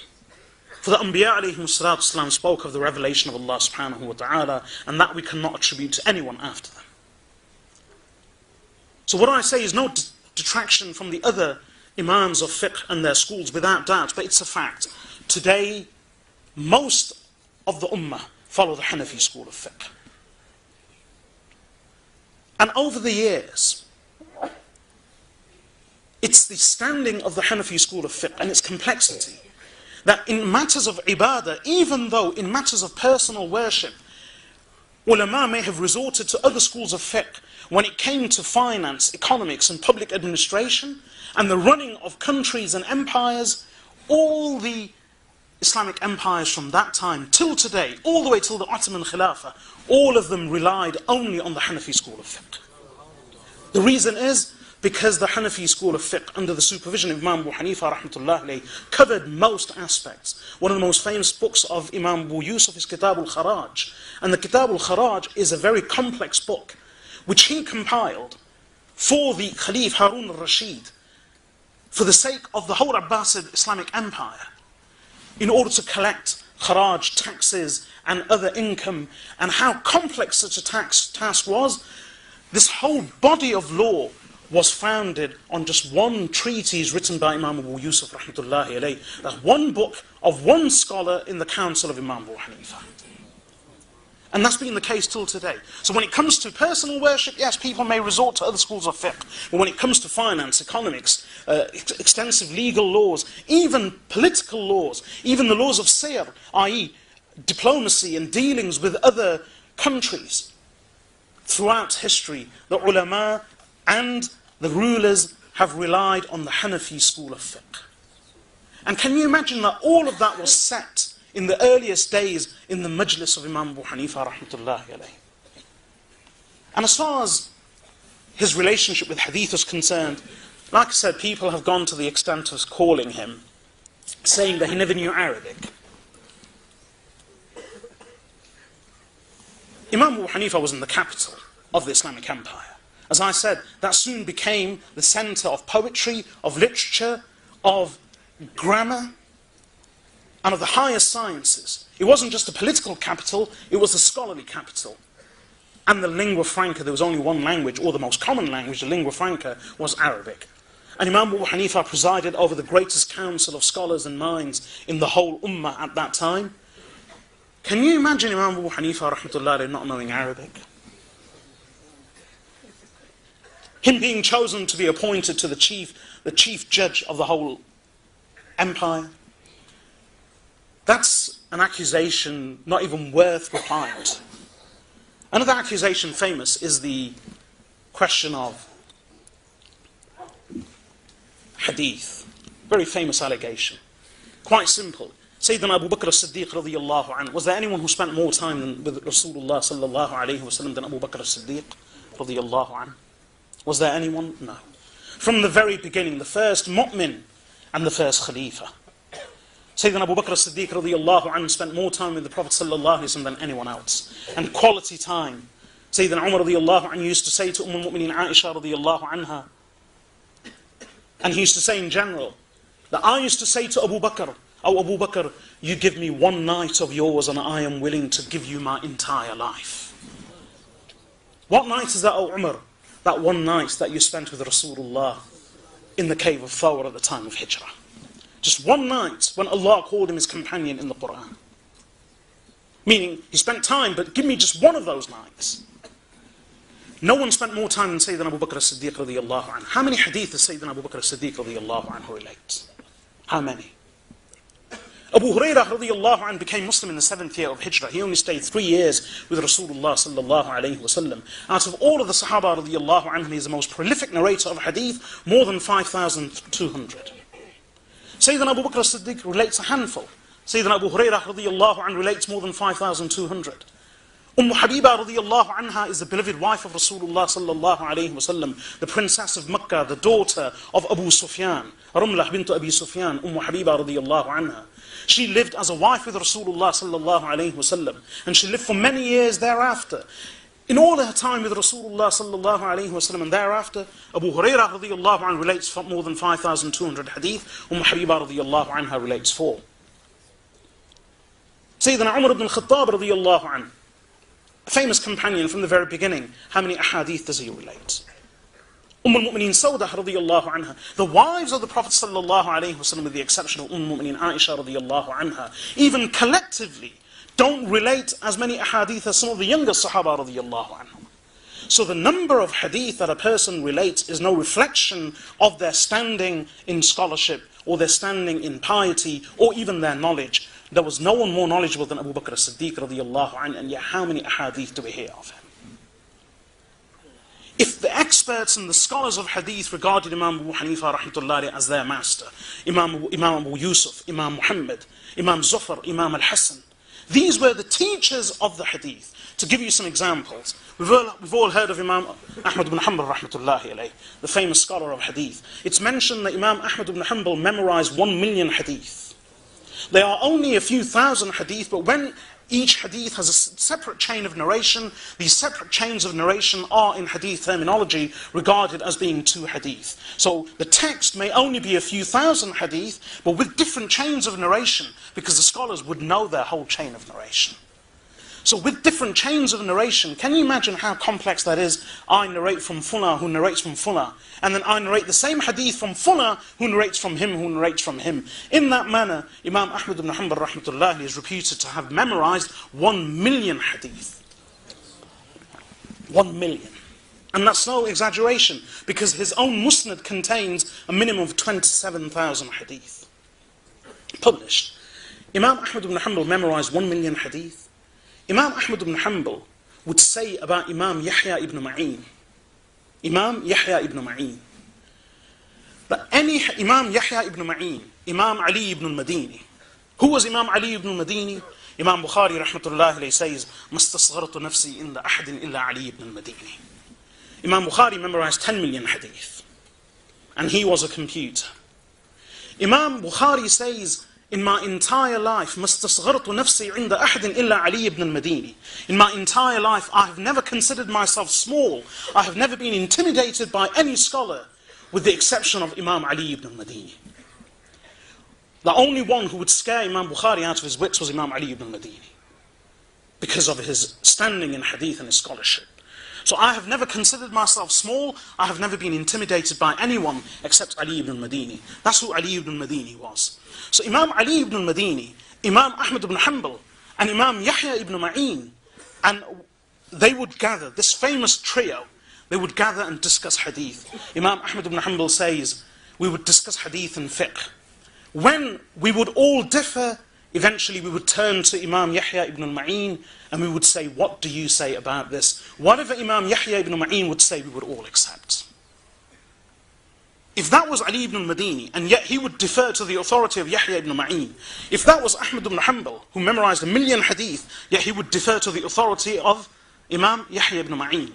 For the Anbiya alayhimu salatu wassalam spoke of the revelation of Allah subhanahu wa ta'ala, and that we cannot attribute to anyone after them. So what I say is no detraction from the other Imams of fiqh and their schools, without doubt, but it's a fact. Today, most of the ummah follow the Hanafi school of fiqh. And over the years, it's the standing of the Hanafi school of fiqh and its complexity that in matters of ibadah, even though in matters of personal worship, ulama may have resorted to other schools of fiqh when it came to finance, economics and public administration and the running of countries and empires. All the Islamic empires from that time till today, all the way till the Ottoman Khilafah, all of them relied only on the Hanafi school of fiqh. The reason is because the Hanafi school of fiqh, under the supervision of Imam Abu Hanifah rahmatullah alayhi, covered most aspects. One of the most famous books of Imam Abu Yusuf is Kitab al-Kharaj. And the Kitab al-Kharaj is a very complex book, which he compiled for the Khalif Harun al-Rashid, for the sake of the whole Abbasid Islamic Empire, in order to collect kharaj, taxes, and other income, and how complex such a task was. This whole body of law was founded on just one treatise written by Imam Abu Yusuf rahmatullahi alayhi. That's one book of one scholar in the council of Imam Abu Hanifah. And that's been the case till today. So when it comes to personal worship, yes, people may resort to other schools of fiqh. But when it comes to finance, economics, extensive legal laws, even political laws, even the laws of siyar, i.e. diplomacy and dealings with other countries, throughout history, the ulama and the rulers have relied on the Hanafi school of fiqh. And can you imagine that all of that was set in the earliest days in the majlis of Imam Abu Hanifah rahmatullahi alayhi. And as far as his relationship with hadith is concerned, like I said, people have gone to the extent of calling him, saying that he never knew Arabic. Imam Abu Hanifah was in the capital of the Islamic Empire. As I said, that soon became the center of poetry, of literature, of grammar, and of the highest sciences. It wasn't just a political capital, it was the scholarly capital. And the lingua franca, there was only one language, or the most common language, the lingua franca, was Arabic. And Imam Abu Hanifah presided over the greatest council of scholars and minds in the whole ummah at that time. Can you imagine Imam Abu Hanifah rahmatullah not knowing Arabic? Him being chosen to be appointed to the chief judge of the whole empire. That's an accusation not even worth replying to. Another accusation famous is the question of hadith. Very famous allegation. Quite simple. Sayyidina Abu Bakr as-Siddiq radiyallahu anhu. Was there anyone who spent more time with Rasulullah sallallahu alayhi wa sallam than Abu Bakr as-Siddiq radiyallahu anhu? Was there anyone? No. From the very beginning, the first mu'min and the first khalifa. Sayyidina Abu Bakr as-Siddiq radiyallahu anhu spent more time with the Prophet sallallahu alayhi wa sallam than anyone else. And quality time. Sayyidina Umar radiyallahu anhu used to say to al-Mu'minin Aisha radiyallahu anha, and he used to say in general, that I used to say to Abu Bakr, "Oh Abu Bakr, you give me one night of yours and I am willing to give you my entire life." What night is that, O Umar? that one night that you spent with Rasulullah in the cave of Thawr at the time of Hijrah. Just one night when Allah called him his companion in the Quran. Meaning, he spent time, but give me just one of those nights. No one spent more time than Sayyidina Abu Bakr as-Siddiq radiyallahu anhu. How many hadith does Sayyidina Abu Bakr as-Siddiq radiyallahu anhu relate? How many? Abu Hurairah radiyallahu anhu became Muslim in the 7th year of Hijrah. He only stayed 3 years with Rasulullah sallallahu alayhi wasallam. Out of all of the Sahaba radiyallahu anhu, he is the most prolific narrator of hadith, more than 5,200. Sayyidina Abu Bakr as-Siddiq relates a handful. Sayyidina Abu Hurairah radiyallahu anhu relates more than 5,200. Habiba radiyallahu anha is the beloved wife of Rasulullah sallallahu alayhi wasallam, the princess of Makkah, the daughter of Abu Sufyan, Rumlah bint Abi Sufyan, Habiba radiyallahu anha. She lived as a wife with Rasulullah sallallahu alayhi wasallam, and she lived for many years thereafter. In all her time with Rasulullah sallallahu alayhi wasallam and thereafter, Abu Hurairah radiyallahu anhu relates more than 5,200 hadith, Habiba radiyallahu anha relates 4. Sayyidina Umar ibn al-Khattab radiyallahu anhu, a famous companion from the very beginning, how many ahadith does he relate? al-Mu'mineen Sawdah radiyallahu anha, the wives of the Prophet sallallahu alayhi wasallam, with the exception of al-Mu'mineen Aisha radiyallahu anha, even collectively don't relate as many ahadith as some of the younger Sahaba radiyallahu anhum. So the number of hadith that a person relates is no reflection of their standing in scholarship, or their standing in piety, or even their knowledge. There was no one more knowledgeable than Abu Bakr as-Siddiq radiyallahu anhu, and yet how many ahadith do we hear of him? If the experts and the scholars of hadith regarded Imam Abu Hanifah rahmatullahi as their master, Imam Abu Yusuf, Imam Muhammad, Imam Zufar, Imam al-Hasan, these were the teachers of the hadith. To give you some examples, we've all heard of Imam Ahmad ibn Hanbal rahmatullahi alayh, the famous scholar of hadith. It's mentioned that Imam Ahmad ibn Hanbal memorized 1 million hadith. There are only a few thousand hadith, but when each hadith has a separate chain of narration, these separate chains of narration are in hadith terminology regarded as being 2 hadith. So the text may only be a few thousand hadith, but with different chains of narration, because the scholars would know their whole chain of narration. So with different chains of narration, can you imagine how complex that is? I narrate from Fullah, who narrates from Fullah, and then I narrate the same hadith from Fullah, who narrates from him, who narrates from him. In that manner, Imam Ahmad ibn Hanbal rahmatullahi is reputed to have memorized 1 million hadith. 1 million. And that's no exaggeration, because his own Musnad contains a minimum of 27,000 hadith. Published. Imam Ahmad ibn Hanbal memorized 1 million hadith. Imam Ahmad ibn Hanbal would say about Imam Yahya ibn Ma'in, Imam Yahya ibn Ma'in, that any Imam Yahya ibn Ma'in, Imam Ali ibn al-Madini. Who was Imam Ali ibn al-Madini? Imam Bukhari rahmatullahi alayhi says, "Mastasghartu nafsi inda ahadin illa Ali ibn al-Madini." Imam Bukhari memorized 10 million hadith, and he was a computer. Imam Bukhari says, in my entire life, mastasghartu nafsi inda ahadin illa Ali ibn al-Madini. In my entire life, I have never considered myself small. I have never been intimidated by any scholar, with the exception of Imam Ali ibn al-Madini. The only one who would scare Imam Bukhari out of his wits was Imam Ali ibn al-Madini, because of his standing in hadith and his scholarship. So I have never considered myself small. I have never been intimidated by anyone except Ali ibn al-Madini. That's who Ali ibn al-Madini was. So Imam Ali ibn al-Madini, Imam Ahmad ibn Hanbal, and Imam Yahya ibn Ma'in, and they would gather, this famous trio, they would gather and discuss hadith. Imam Ahmad ibn Hanbal says, we would discuss hadith and fiqh. When we would all differ, eventually we would turn to Imam Yahya ibn al-Ma'in, and we would say, what do you say about this? Whatever Imam Yahya ibn Ma'in would say, we would all accept. If that was Ali ibn al-Madini, and yet he would defer to the authority of Yahya ibn Ma'in. If that was Ahmad ibn Hanbal, who memorized 1 million hadith, yet he would defer to the authority of Imam Yahya ibn Ma'in.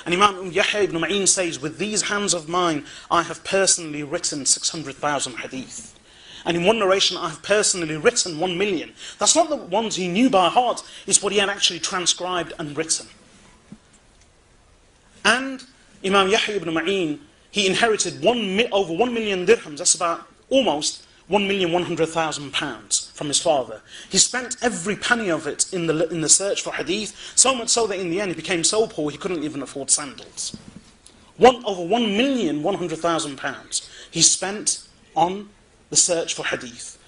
And Imam Yahya ibn Ma'in says, with these hands of mine, I have personally written 600,000 hadith. And in one narration, I have personally written 1 million. That's not the ones he knew by heart, it's what he had actually transcribed and written. And Imam Yahya ibn Ma'in, he inherited over 1 million dirhams, that's about almost 1,100,000 pounds from his father. He spent every penny of it in the search for hadith, so much so that in the end he became so poor he couldn't even afford sandals. Over £1,100,000 he spent on the search for hadith.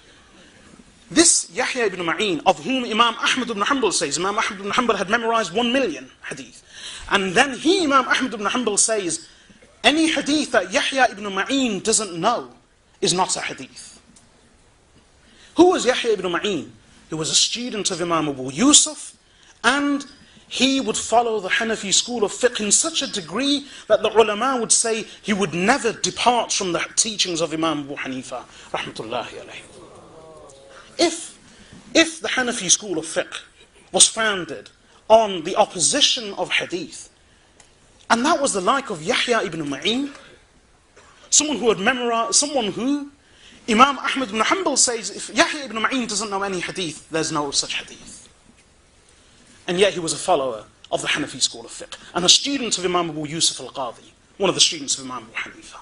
This Yahya ibn Ma'in, of whom Imam Ahmad ibn Hanbal says, Imam Ahmad ibn Hanbal had memorized 1 million hadith. And then Imam Ahmad ibn Hanbal says, any hadith that Yahya ibn Ma'in doesn't know is not a hadith. Who was Yahya ibn Ma'in? He was a student of Imam Abu Yusuf, and he would follow the Hanafi school of fiqh in such a degree that the ulama would say he would never depart from the teachings of Imam Abu Hanifah, rahmatullahi alayhi. If the Hanafi school of fiqh was founded on the opposition of hadith, and that was the like of Yahya ibn Ma'in, someone who had memorized, someone who Imam Ahmad ibn Hanbal says, if Yahya ibn Ma'in doesn't know any hadith, there's no such hadith. And yet he was a follower of the Hanafi school of fiqh, and a student of Imam Abu Yusuf al-Qadi, one of the students of Imam Abu Hanifah.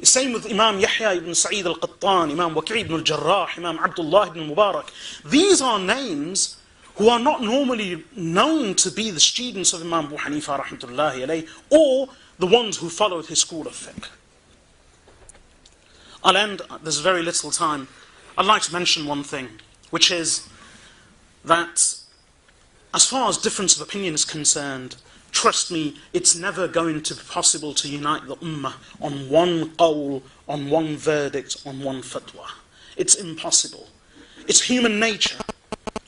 Same with Imam Yahya ibn Sa'id al-Qattan, Imam Waki' ibn al-Jarrah, Imam Abdullah ibn Mubarak. These are names who are not normally known to be the students of Imam Abu Hanifah rahmatullahi alayhi, or the ones who followed his school of fiqh. I'll end, there's very little time. I'd like to mention one thing, which is that as far as difference of opinion is concerned, trust me, it's never going to be possible to unite the ummah on one qawl, on one verdict, on one fatwa. It's impossible. It's human nature.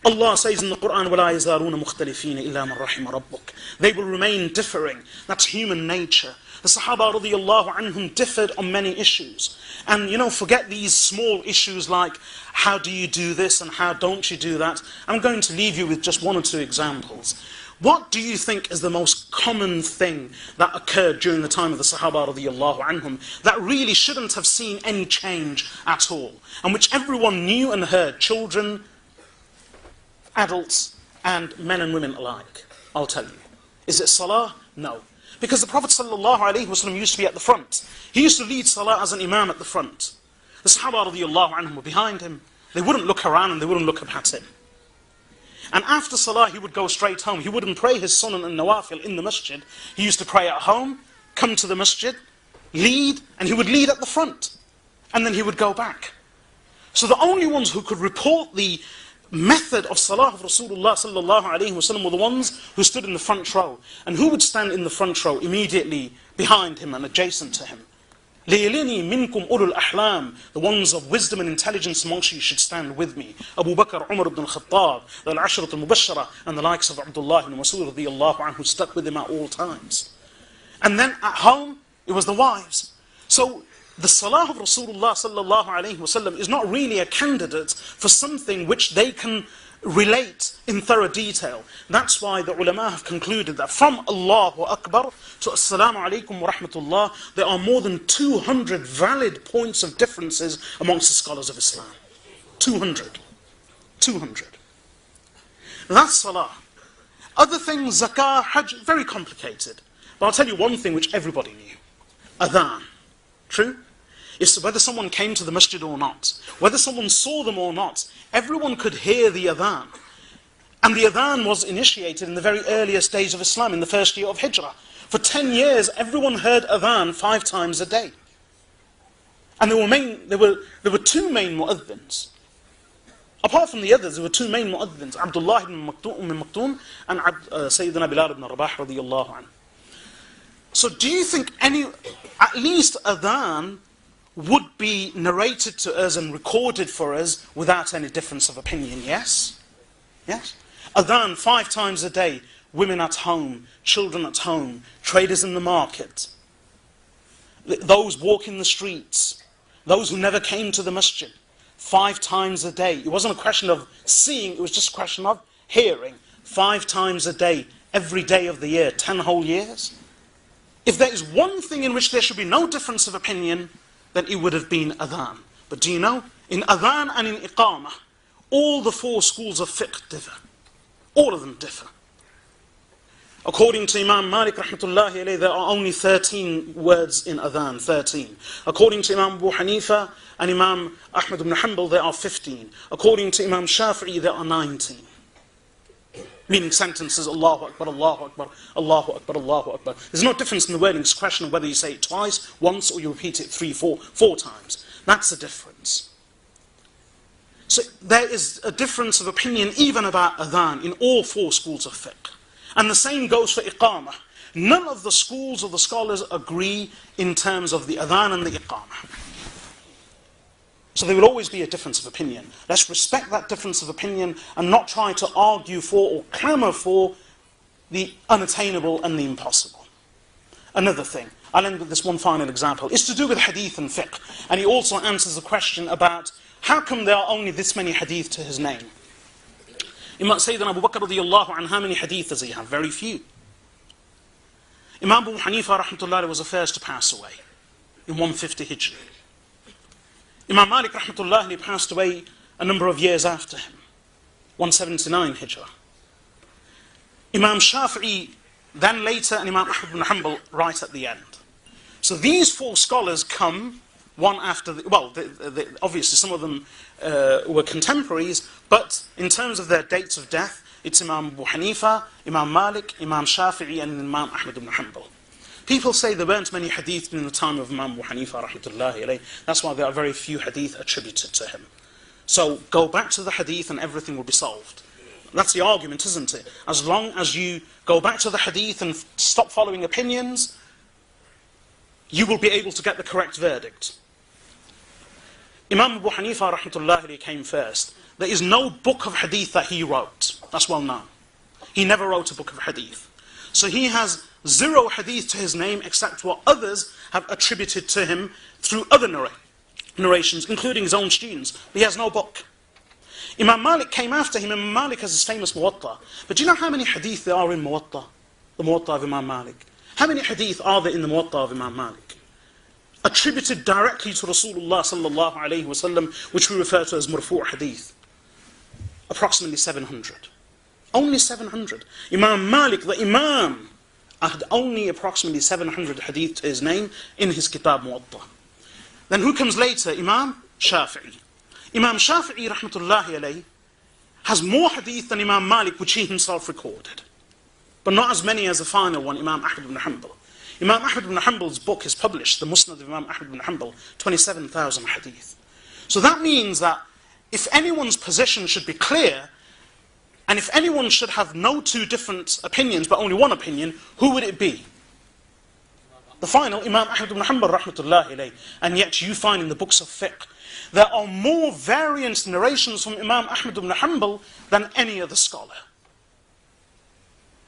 Allah says in the Quran, وَلَا يَزَالُونَ مُخْتَلِفِينَ إِلَّا مَنْ رَحِمَ رَبُّكَ. They will remain differing. That's human nature. The Sahaba radiyallahu anhum differed on many issues. And forget these small issues like, how do you do this and how don't you do that? I'm going to leave you with just one or two examples. What do you think is the most common thing that occurred during the time of the Sahaba radiyallahu anhum that really shouldn't have seen any change at all, and which everyone knew and heard, children, adults, and men and women alike? I'll tell you. Is it salah? No. Because the Prophet ﷺ used to be at the front. He used to lead salah as an imam at the front. The Sahaba radiyallahu anhum were behind him. They wouldn't look around and they wouldn't look up at him. And after salah, he would go straight home. He wouldn't pray his sunan and nawafil in the masjid. He used to pray at home, come to the masjid, lead, and he would lead at the front. And then he would go back. So the only ones who could report the method of salah of Rasulullah sallallahu alayhi wasallam were the ones who stood in the front row. And who would stand in the front row immediately behind him and adjacent to him? لِيَلِنِي مِنْكُمْ أُولُو الْأَحْلَامِ. The ones of wisdom and intelligence amongst you should stand with me. Abu Bakr, Umar ibn al-Khattab, the Al-Ashrat al-Mubashara, and the likes of Abdullah ibn Mas'ud radiyallahu anhu stuck with him at all times. And then at home, it was the wives. So the salah of Rasulullah sallallahu alayhi wasallam is not really a candidate for something which they can relate in thorough detail. That's why the ulama have concluded that from Allahu Akbar to Assalamu alaikum wa rahmatullah, there are more than 200 valid points of differences amongst the scholars of Islam. 200. 200. That's salah. Other things, zakah, hajj, very complicated. But I'll tell you one thing which everybody knew. Adhan. True? It's whether someone came to the masjid or not, whether someone saw them or not, everyone could hear the adhan. And the adhan was initiated in the very earliest days of Islam, in the first year of Hijrah. For 10 years, everyone heard adhan 5 times a day. And there were 2 main mu'adhins. Apart from the others, there were 2 main mu'adhins, Abdullah ibn Maktoum and Sayyidina Bilal ibn Rabah radiyallahu anhu. So do you think at least adhan would be narrated to us and recorded for us without any difference of opinion? Yes? Yes? Adhan 5 times a day, women at home, children at home, traders in the market, those walking the streets, those who never came to the masjid, 5 times a day. It wasn't a question of seeing, it was just a question of hearing. 5 times a day, every day of the year, 10 whole years. If there is one thing in which there should be no difference of opinion, then it would have been adhan. But do you know, in adhan and in iqamah, all the 4 schools of fiqh differ. All of them differ. According to Imam Malik rahmatullahi alayhi, there are only 13 words in adhan, 13. According to Imam Abu Hanifah and Imam Ahmad ibn Hanbal, there are 15. According to Imam Shafi'i, there are 19. Meaning sentences, Allahu Akbar, Allahu Akbar, Allahu Akbar, Allahu Akbar. There's no difference in the wording. It's a question of whether you say it twice, once, or you repeat it four times. That's the difference. So there is a difference of opinion even about adhan in all four schools of fiqh. And the same goes for iqamah. None of the schools of the scholars agree in terms of the adhan and the iqamah. So there will always be a difference of opinion. Let's respect that difference of opinion and not try to argue for or clamour for the unattainable and the impossible. Another thing, I'll end with this one final example, is to do with hadith and fiqh. And he also answers the question about how come there are only this many hadith to his name? Imam Sayyidina Abu Bakr radiyallahu anhu, how many hadith does he have? Very few. Imam Abu Hanifah rahmatullahi was the first to pass away in 150 Hijri. Imam Malik rahmatullahi passed away a number of years after him, 179 Hijrah. Imam Shafi'i then later, and Imam Ahmad ibn Hanbal right at the end. So these four scholars come one after the, well, obviously some of them were contemporaries, but in terms of their dates of death, it's Imam Abu Hanifa, Imam Malik, Imam Shafi'i, and Imam Ahmad ibn Hanbal. People say there weren't many hadith in the time of Imam Abu Hanifa rahmatullahi alayhi. That's why there are very few hadith attributed to him. So go back to the hadith and everything will be solved. That's the argument, isn't it? As long as you go back to the hadith and stop following opinions, you will be able to get the correct verdict. Imam Abu Hanifa rahmatullahi alayhi came first. There is no book of hadith that he wrote. That's well known. He never wrote a book of hadith. So he has 0 hadith to his name except what others have attributed to him through other narrations, including his own students. But he has no book. Imam Malik came after him. Imam Malik has his famous Muwatta. But do you know how many hadith there are in Muwatta? The Muwatta of Imam Malik. How many hadith are there in the Muwatta of Imam Malik? Attributed directly to Rasulullah sallallahu alayhi wa sallam, which we refer to as marfu' hadith. Approximately 700. Only 700. Imam Malik, the Imam, had only approximately 700 hadith to his name in his Kitab Muwatta. Then who comes later? Imam Shafi'i. Imam Shafi'i rahmatullahi alayhi has more hadith than Imam Malik, which he himself recorded. But not as many as the final one, Imam Ahmad ibn Hanbal. Imam Ahmad ibn Hanbal's book is published, the Musnad of Imam Ahmad ibn Hanbal, 27,000 hadith. So that means that if anyone's position should be clear, and if anyone should have no two different opinions, but only one opinion, who would it be? The final, Imam Ahmad ibn Hanbal rahmatullahi alayhi. And yet you find in the books of fiqh, there are more variant narrations from Imam Ahmad ibn Hanbal than any other scholar.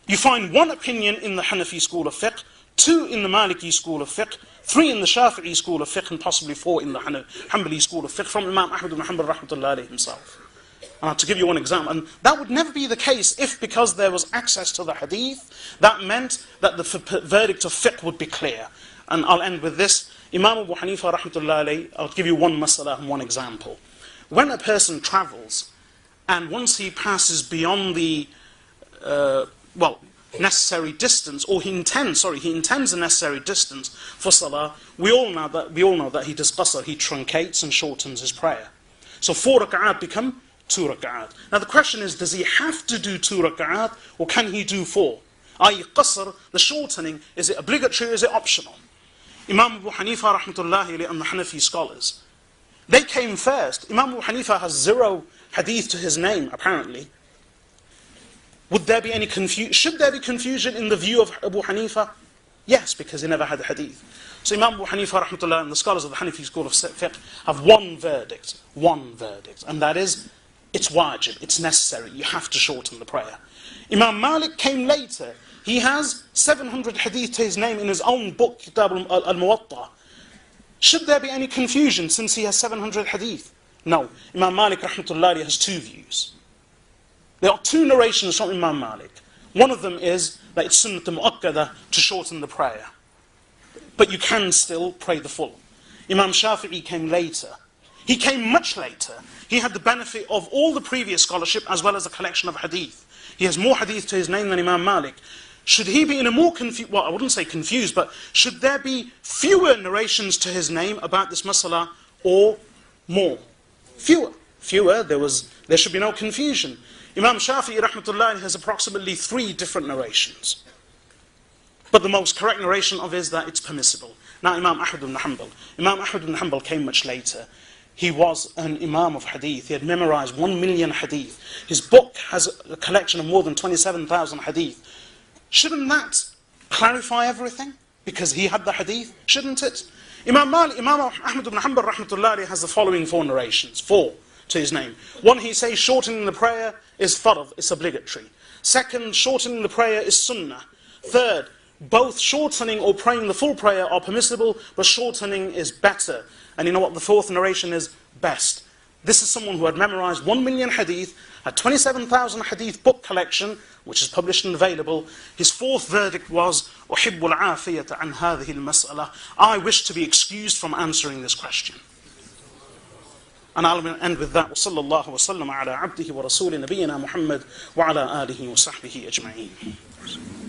You find one opinion in the Hanafi school of fiqh, 2 in the Maliki school of fiqh, 3 in the Shafi'i school of fiqh, and possibly 4 in the Hanbali school of fiqh from Imam Ahmad ibn Hanbal rahmatullahi alayhi himself. To give you one example, and that would never be the case if, because there was access to the hadith, that meant that the verdict of fiqh would be clear. And I'll end with this. Imam Abu Hanifa rahmatullahi alayhi, I'll give you one mas'ala and one example. When a person travels, and once he passes beyond the necessary distance, or he intends the necessary distance for salah, we all know that he does qasr, he truncates and shortens his prayer. So 4 rak'at become 2 rak'at. Now the question is, does he have to do 2 rak'at, or can he do 4? I.e. qasr, the shortening, is it obligatory or is it optional? Imam Abu Hanifa rahmatullahi alayhi and the Hanafi scholars, they came first. Imam Abu Hanifa has 0 hadith to his name, apparently. Would there be any confusion? Should there be confusion in the view of Abu Hanifa? Yes, because he never had a hadith. So Imam Abu Hanifa rahmatullah and the scholars of the Hanafi school of fiqh have one verdict, and that is, it's wajib, it's necessary, you have to shorten the prayer. Imam Malik came later. He has 700 hadith to his name in his own book, Kitab al-Muwatta. Should there be any confusion since he has 700 hadith? No. Imam Malik rahmatullah has 2 views. There are 2 narrations from Imam Malik. One of them is that it's sunnat mu'akkada to shorten the prayer. But you can still pray the full. Imam Shafi'i came later. He came much later. He had the benefit of all the previous scholarship as well as a collection of hadith. He has more hadith to his name than Imam Malik. Should he be in a more I wouldn't say confused, but should there be fewer narrations to his name about this masala or more? Fewer. fewer, there should be no confusion. Imam Shafi'i rahmatullahi has approximately 3 different narrations. But the most correct narration of is that it's permissible. Now Imam Ahmad ibn Hanbal came much later. He was an Imam of Hadith. He had memorized 1 million Hadith. His book has a collection of more than 27,000 Hadith. Shouldn't that clarify everything? Because he had the Hadith, shouldn't it? Imam Ahmad ibn Hanbal rahmatullahi has the following 4 narrations, 4 to his name. 1, he says shortening the prayer is farad, it's obligatory. 2nd, shortening the prayer is sunnah. 3rd, both shortening or praying the full prayer are permissible, but shortening is better. And you know what the 4th narration is? Best. This is someone who had memorized 1 million hadith, had 27,000 hadith book collection, which is published and available. His 4th verdict was, أُحِبُّ الْعَافِيَةَ عَنْ هَذِهِ الْمَسْأَلَةِ. I wish to be excused from answering this question. And I'll end with that. وصلى الله وسلم على عبده ورسول نبينا محمد وعلى آله وصحبه أجمعين.